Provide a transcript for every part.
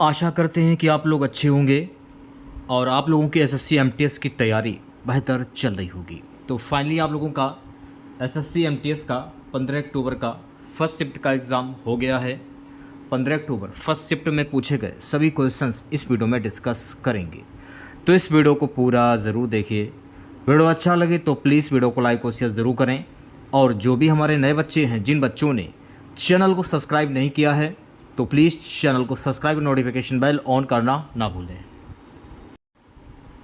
आशा करते हैं कि आप लोग अच्छे होंगे और आप लोगों की एसएससी एमटीएस की तैयारी बेहतर चल रही होगी। तो फाइनली आप लोगों का एसएससी एमटीएस का 15 अक्टूबर का फर्स्ट शिफ्ट का एग्ज़ाम हो गया है। 15 अक्टूबर फर्स्ट शिफ्ट में पूछे गए सभी क्वेश्चंस इस वीडियो में डिस्कस करेंगे, तो इस वीडियो को पूरा ज़रूर देखिए। वीडियो अच्छा लगे तो प्लीज़ वीडियो को लाइक और शेयर ज़रूर करें, और जो भी हमारे नए बच्चे हैं, जिन बच्चों ने चैनल को सब्सक्राइब नहीं किया है, तो प्लीज़ चैनल को सब्सक्राइब, नोटिफिकेशन बेल ऑन करना ना भूलें।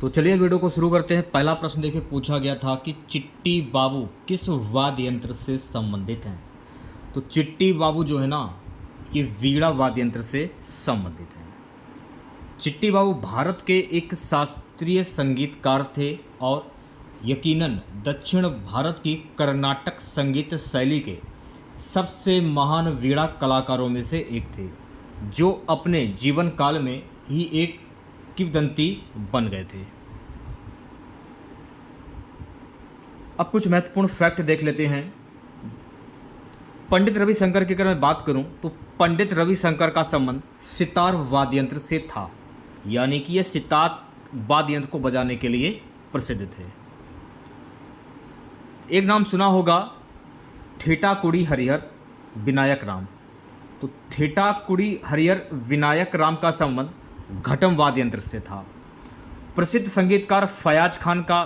तो चलिए वीडियो को शुरू करते हैं। पहला प्रश्न देखिए, पूछा गया था कि चिट्टी बाबू किस वाद्य यंत्र से संबंधित हैं। तो चिट्टी बाबू जो है ना, ये वीणा वाद्य यंत्र से संबंधित है। चिट्टी बाबू भारत के एक शास्त्रीय संगीतकार थे और यकीनन दक्षिण भारत की कर्नाटक संगीत शैली के सबसे महान वीणा कलाकारों में से एक थे, जो अपने जीवन काल में ही एक किंवदंती बन गए थे। अब कुछ महत्वपूर्ण फैक्ट देख लेते हैं। पंडित रविशंकर की अगर मैं बात करूं, तो पंडित रविशंकर का संबंध सितार वाद्य यंत्र से था, यानी कि यह सितार वाद्य यंत्र को बजाने के लिए प्रसिद्ध थे। एक नाम सुना होगा, थेटाकुडी हरिहर विनायक राम। तो थेटाकुडी हरिहर विनायक राम का संबंध घटम वाद्य यंत्र से था। प्रसिद्ध संगीतकार फयाज खान का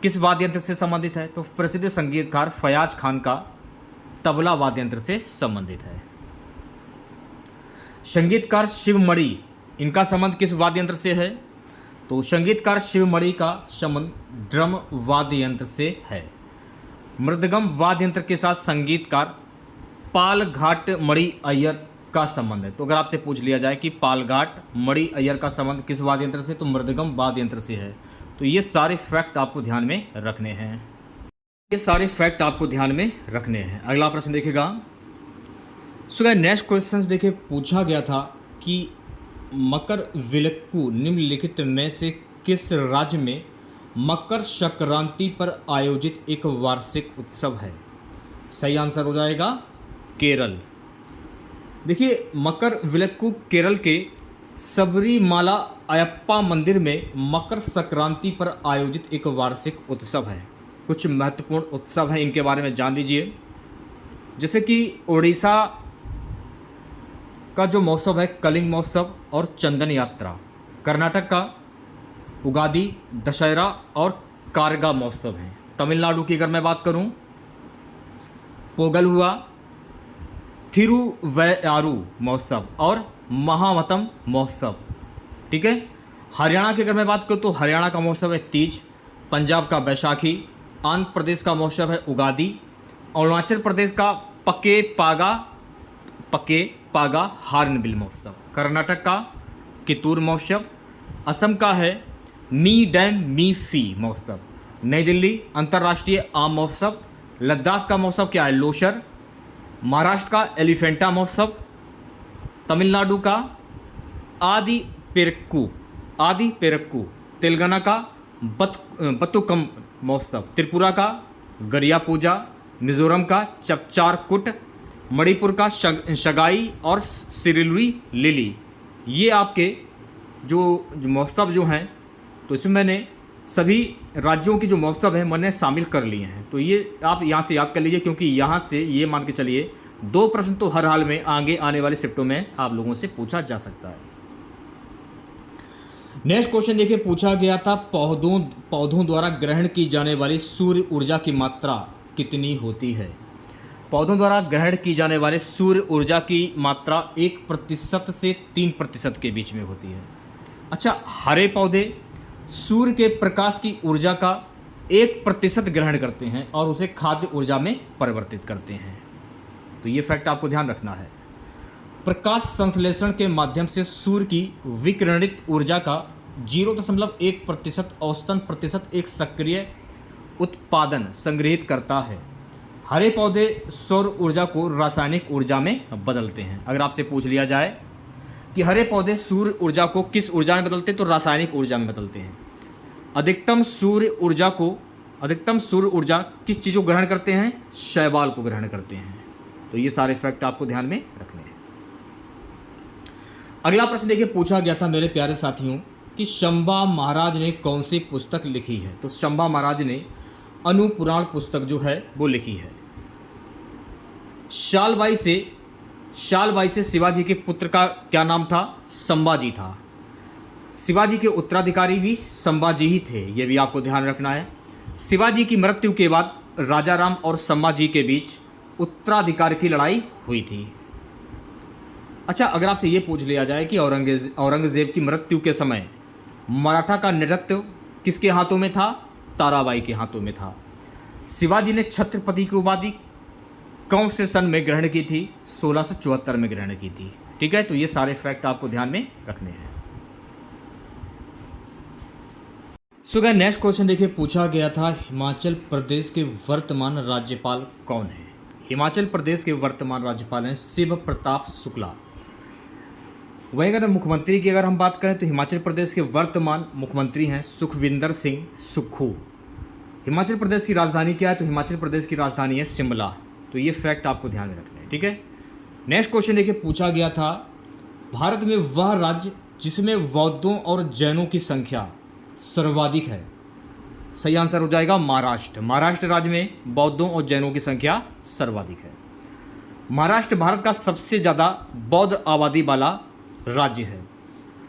किस वाद्य यंत्र से संबंधित है? तो प्रसिद्ध संगीतकार फयाज खान का तबला वाद्य यंत्र से संबंधित है। संगीतकार शिवमणि, इनका संबंध किस वाद्य यंत्र से है? तो संगीतकार शिवमणि का संबंध ड्रम वाद्य यंत्र से है। मृदगम वाद्य यंत्र के साथ संगीतकार पालघाट मणि अय्यर का संबंध है। तो अगर आपसे पूछ लिया जाए कि पालघाट मणि अय्यर का संबंध किस वाद्य यंत्र से, तो मृदगम वाद्य यंत्र से है। तो ये सारे फैक्ट आपको ध्यान में रखने हैं, ये सारे फैक्ट आपको ध्यान में रखने हैं। अगला प्रश्न देखिएगा। सो गाइस, नेक्स्ट क्वेश्चन देखिए, पूछा गया था कि मकरविलक्कू निम्नलिखित में से किस राज्य में मकर संक्रांति पर आयोजित एक वार्षिक उत्सव है? सही आंसर हो जाएगा केरल। देखिए, मकरविलक्कू केरल के सबरीमाला अयप्पा मंदिर में मकर संक्रांति पर आयोजित एक वार्षिक उत्सव है। कुछ महत्वपूर्ण उत्सव हैं, इनके बारे में जान लीजिए। जैसे कि उड़ीसा का जो महोत्सव है कलिंग महोत्सव और चंदन यात्रा, कर्नाटक का उगादी, दशहरा और कारगा महोत्सव हैं। तमिलनाडु की अगर मैं बात करूं, पोगल हुआ, थिरुवैयारू महोत्सव और महावतम महोत्सव। ठीक है। हरियाणा की अगर मैं बात करूं, तो हरियाणा का महोत्सव है तीज, पंजाब का बैसाखी, आंध्र प्रदेश का महोत्सव है उगादी, अरुणाचल प्रदेश का पके पागा हार्नबिल महोत्सव, कर्नाटक का कितूर महोत्सव, असम का है मी डैम मी फी महोत्सव, नई दिल्ली अंतर्राष्ट्रीय आम महोत्सव, लद्दाख का महोत्सव क्या है? लोशर, महाराष्ट्र का एलिफेंटा महोत्सव, तमिलनाडु का आदि पेरक्कू, तेलंगाना का बतुकम महोत्सव, त्रिपुरा का गरिया पूजा, मिजोरम का चपचार कुट, मणिपुर का शगाई और सिरिलुई लिली। ये आपके जो महोत्सव जो हैं, तो इसमें मैंने सभी राज्यों की जो महोत्सव है मैंने शामिल कर लिए हैं। तो ये आप यहाँ से याद कर लीजिए, क्योंकि यहाँ से ये मान के चलिए 2 प्रश्न तो हर हाल में आगे आने वाले शिफ्टों में आप लोगों से पूछा जा सकता है। नेक्स्ट क्वेश्चन देखिए, पूछा गया था पौधों द्वारा ग्रहण की जाने वाली सूर्य ऊर्जा की मात्रा कितनी होती है? पौधों द्वारा ग्रहण की जाने वाले सूर्य ऊर्जा की मात्रा 1% से 3% के बीच में होती है। अच्छा, हरे पौधे सूर्य के प्रकाश की ऊर्जा का 1% ग्रहण करते हैं और उसे खाद्य ऊर्जा में परिवर्तित करते हैं। तो ये फैक्ट आपको ध्यान रखना है। प्रकाश संश्लेषण के माध्यम से सूर्य की विकिरणित ऊर्जा का 0.1% औसतन प्रतिशत एक सक्रिय उत्पादन संग्रहित करता है। हरे पौधे सौर ऊर्जा को रासायनिक ऊर्जा में बदलते हैं। अगर आपसे पूछ लिया जाए कि हरे पौधे सूर्य ऊर्जा को किस ऊर्जा में बदलते हैं, तो रासायनिक ऊर्जा में बदलते हैं। अधिकतम सूर्य ऊर्जा किस चीज़ को ग्रहण करते हैं? शैवाल को ग्रहण करते हैं। तो ये सारे फैक्ट आपको ध्यान में रखने हैं। अगला प्रश्न देखिए पूछा गया था मेरे प्यारे साथियों कि शंबा महाराज ने कौन सी पुस्तक लिखी है। तो शंबा महाराज ने अनुपुराण पुस्तक जो है वो लिखी है। शालबाई से शिवाजी के पुत्र का क्या नाम था? संभाजी था। शिवाजी के उत्तराधिकारी भी संभाजी ही थे, ये भी आपको ध्यान रखना है। शिवाजी की मृत्यु के बाद राजाराम और संभाजी के बीच उत्तराधिकार की लड़ाई हुई थी। अच्छा, अगर आपसे ये पूछ लिया जाए कि औरंगजेब की मृत्यु के समय मराठा का नेतृत्व किसके हाथों में था? ताराबाई के हाथों में था। शिवाजी ने छत्रपति की उपाधि कौन से सन में ग्रहण की थी? 1674 में ग्रहण की थी। ठीक है, तो ये सारे फैक्ट आपको ध्यान में रखने हैं। गाइस नेक्स्ट क्वेश्चन देखिए पूछा गया था हिमाचल प्रदेश के वर्तमान राज्यपाल कौन है? हिमाचल प्रदेश के वर्तमान राज्यपाल हैं शिव प्रताप शुक्ला। वहीं अगर मुख्यमंत्री की अगर हम बात करें तो हिमाचल प्रदेश के वर्तमान मुख्यमंत्री हैं सुखविंदर सिंह सुक्खू। हिमाचल प्रदेश की राजधानी क्या है? तो हिमाचल प्रदेश की राजधानी है शिमला। तो ये फैक्ट आपको ध्यान में रखना है। ठीक है, नेक्स्ट क्वेश्चन देखिए पूछा गया था भारत में वह राज्य जिसमें बौद्धों और जैनों की संख्या सर्वाधिक है। सही आंसर हो जाएगा महाराष्ट्र। महाराष्ट्र राज्य में बौद्धों और जैनों की संख्या सर्वाधिक है। महाराष्ट्र भारत का सबसे ज़्यादा बौद्ध आबादी वाला राज्य है।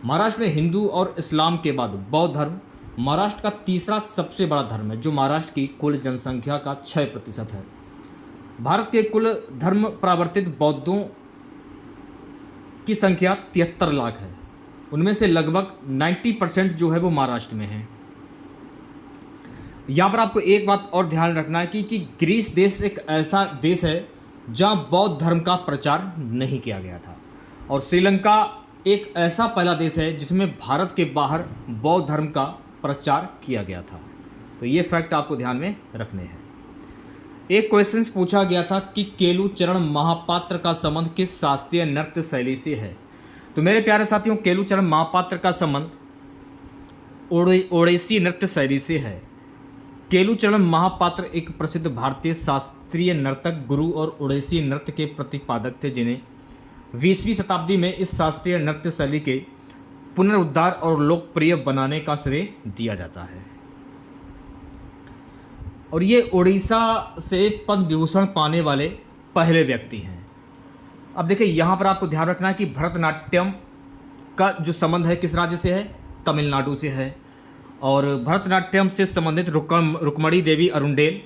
महाराष्ट्र में हिंदू और इस्लाम के बाद बौद्ध धर्म महाराष्ट्र का तीसरा सबसे बड़ा धर्म है, जो महाराष्ट्र की कुल जनसंख्या का 6% है। भारत के कुल धर्म प्रवर्तित बौद्धों की संख्या 73 लाख है। उनमें से लगभग 90% जो है वो महाराष्ट्र में है। यहाँ पर आपको एक बात और ध्यान रखना है कि ग्रीस देश एक ऐसा देश है जहाँ बौद्ध धर्म का प्रचार नहीं किया गया था, और श्रीलंका एक ऐसा पहला देश है जिसमें भारत के बाहर बौद्ध धर्म का प्रचार किया गया था। तो ये फैक्ट आपको ध्यान में रखने हैं। एक क्वेश्चन पूछा गया था कि केलुचरण महापात्र का संबंध किस शास्त्रीय नृत्य शैली से है? तो मेरे प्यारे साथियों, केलुचरण महापात्र का संबंध ओडिसी नृत्य शैली से है। केलुचरण महापात्र एक प्रसिद्ध भारतीय शास्त्रीय नर्तक, गुरु और ओडिसी नृत्य के प्रतिपादक थे, जिन्हें 20वीं शताब्दी में इस शास्त्रीय नृत्य शैली के पुनरुद्धार और लोकप्रिय बनाने का श्रेय दिया जाता है। और ये ओडिशा से पद्म विभूषण पाने वाले पहले व्यक्ति हैं। अब देखिए यहाँ पर आपको ध्यान रखना है कि भरतनाट्यम का जो संबंध है किस राज्य से है? तमिलनाडु से है। और भरतनाट्यम से संबंधित रुक्मणी देवी अरुंडेल,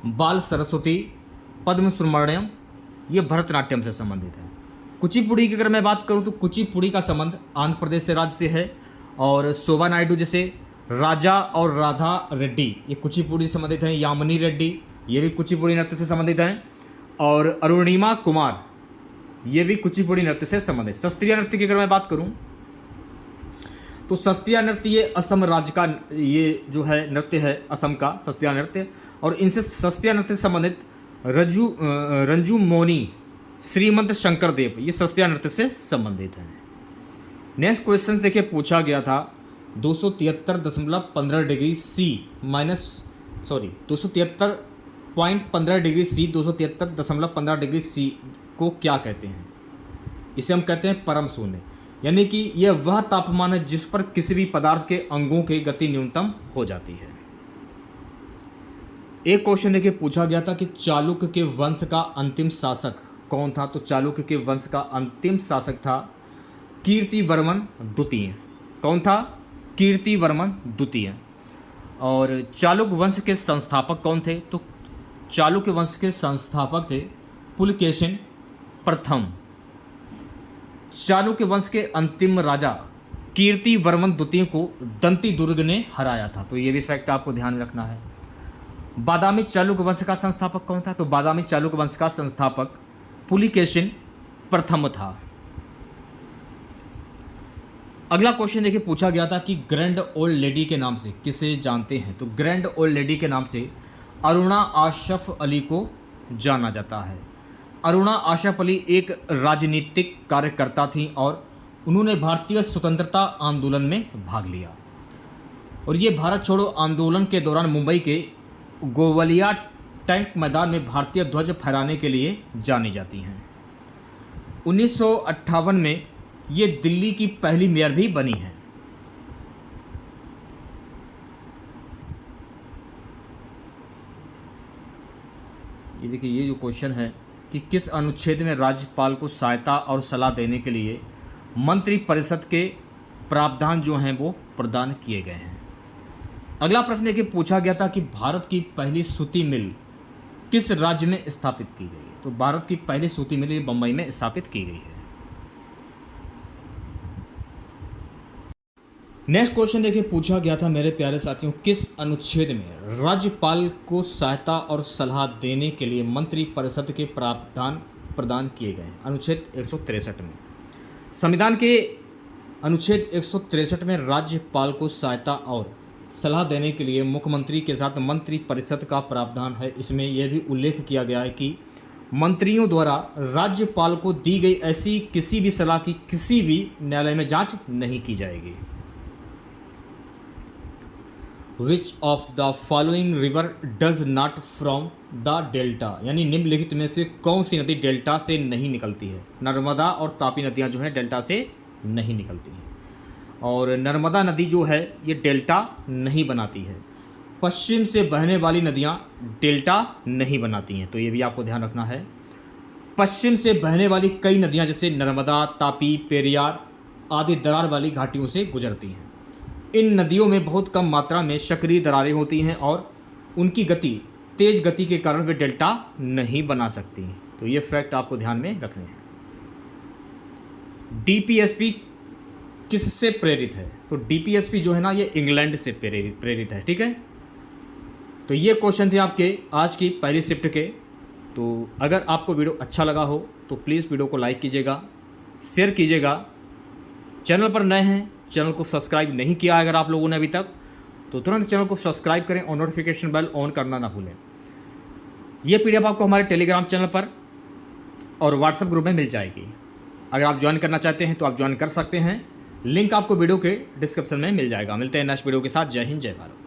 बाल सरस्वती, पद्म सुब्रमण्यम, ये भरतनाट्यम से संबंधित है। कुचिपुड़ी की अगर मैं बात करूँ तो कुचिपुड़ी का संबंध आंध्र प्रदेश से राज्य से है। और शोभा नायडू जैसे राजा और राधा रेड्डी, ये कुचिपुड़ी से संबंधित हैं। यामिनी रेड्डी, ये भी कुचिपुड़ी नृत्य से संबंधित हैं। और अरुणिमा कुमार, ये भी कुचिपुड़ी नृत्य से संबंधित। शास्त्रीय नृत्य की अगर मैं बात करूं तो शास्त्रीय नृत्य ये असम राज्य का ये जो है नृत्य है, असम का शास्त्रीय नृत्य। और इनसे शास्त्रीय नृत्य से संबंधित रंजू मोनी, श्रीमंत शंकर देव, ये शास्त्रीय नृत्य से संबंधित हैं। नेक्स्ट क्वेश्चन देखिए पूछा गया था 273.15 degree C 273.15 degree C 273.15 degree C को क्या कहते हैं? इसे हम कहते हैं परम शून्य, यानी कि यह वह तापमान है जिस पर किसी भी पदार्थ के अंगों की गति न्यूनतम हो जाती है। एक क्वेश्चन देखिए पूछा गया था कि चालुक्य के वंश का अंतिम शासक कौन था? तो चालुक्य के वंश का अंतिम शासक था कीर्तिवर्मन द्वितीय। कौन था? कीर्तिवर्मन द्वितीय। और चालुक्य वंश के संस्थापक कौन थे? तो चालुक्य वंश के संस्थापक थे पुलकेशिन प्रथम। चालुक्य वंश के अंतिम राजा कीर्तिवर्मन द्वितीय को दंती दुर्ग ने हराया था। तो ये भी फैक्ट आपको ध्यान में रखना है। बादामी चालुक्य वंश का संस्थापक कौन था? तो बादामी चालुक्य वंश का संस्थापक पुलिकेशिन प्रथम था। अगला क्वेश्चन देखिए पूछा गया था कि ग्रैंड ओल्ड लेडी के नाम से किसे जानते हैं? तो ग्रैंड ओल्ड लेडी के नाम से अरुणा आशफ अली को जाना जाता है। अरुणा आशफ अली एक राजनीतिक कार्यकर्ता थी और उन्होंने भारतीय स्वतंत्रता आंदोलन में भाग लिया। और ये भारत छोड़ो आंदोलन के दौरान मुंबई के गोवलिया टैंक मैदान में भारतीय ध्वज फहराने के लिए जानी जाती हैं। 1958 में ये दिल्ली की पहली मेयर भी बनी हैं। ये देखिए, ये जो क्वेश्चन है कि किस अनुच्छेद में राज्यपाल को सहायता और सलाह देने के लिए मंत्रिपरिषद के प्रावधान जो हैं वो प्रदान किए गए हैं। अगला प्रश्न ये पूछा गया था कि भारत की पहली सूती मिल किस राज्य में स्थापित की गई है। तो भारत की पहली सूती मिल बम्बई में स्थापित की गई है। नेक्स्ट क्वेश्चन देखिए, पूछा गया था मेरे प्यारे साथियों, किस अनुच्छेद में राज्यपाल को सहायता और सलाह देने के लिए मंत्रिपरिषद के प्रावधान प्रदान किए गए हैं। अनुच्छेद 163 में। संविधान के अनुच्छेद 163 में राज्यपाल को सहायता और सलाह देने के लिए मुख्यमंत्री के साथ मंत्रिपरिषद का प्रावधान है। इसमें यह भी उल्लेख किया गया है कि मंत्रियों द्वारा राज्यपाल को दी गई ऐसी किसी भी सलाह की किसी भी न्यायालय में जांच नहीं की जाएगी। Which of the following river does not from the delta, यानी निम्नलिखित में से कौन सी नदी डेल्टा से नहीं निकलती है। नर्मदा और तापी नदियां जो हैं डेल्टा से नहीं निकलती हैं, और नर्मदा नदी जो है ये डेल्टा नहीं बनाती है। पश्चिम से बहने वाली नदियां डेल्टा नहीं बनाती हैं, तो ये भी आपको ध्यान रखना है। पश्चिम से बहने वाली कई नदियां जैसे नर्मदा, तापी, पेरियार आदि दरार वाली घाटियों से गुजरती हैं। इन नदियों में बहुत कम मात्रा में सक्रिय दरारें होती हैं और उनकी गति तेज गति के कारण वे डेल्टा नहीं बना सकती हैं। तो ये फैक्ट आपको ध्यान में रखने हैं। डीपीएसपी किससे प्रेरित है। तो डीपीएसपी जो है ना ये इंग्लैंड से प्रेरित है। ठीक है, तो ये क्वेश्चन थे आपके आज की पहली शिफ्ट के। तो अगर आपको वीडियो अच्छा लगा हो तो प्लीज़ वीडियो को लाइक कीजिएगा, शेयर कीजिएगा। चैनल पर नए हैं, चैनल को सब्सक्राइब नहीं किया है अगर आप लोगों ने अभी तक, तो तुरंत चैनल को सब्सक्राइब करें और नोटिफिकेशन बेल ऑन करना ना भूलें। ये पीडीएफ आपको हमारे टेलीग्राम चैनल पर और व्हाट्सएप ग्रुप में मिल जाएगी। अगर आप ज्वाइन करना चाहते हैं तो आप ज्वाइन कर सकते हैं। लिंक आपको वीडियो के डिस्क्रिप्शन में मिल जाएगा। मिलते हैं नेक्स्ट वीडियो के साथ। जय हिंद, जय भारत।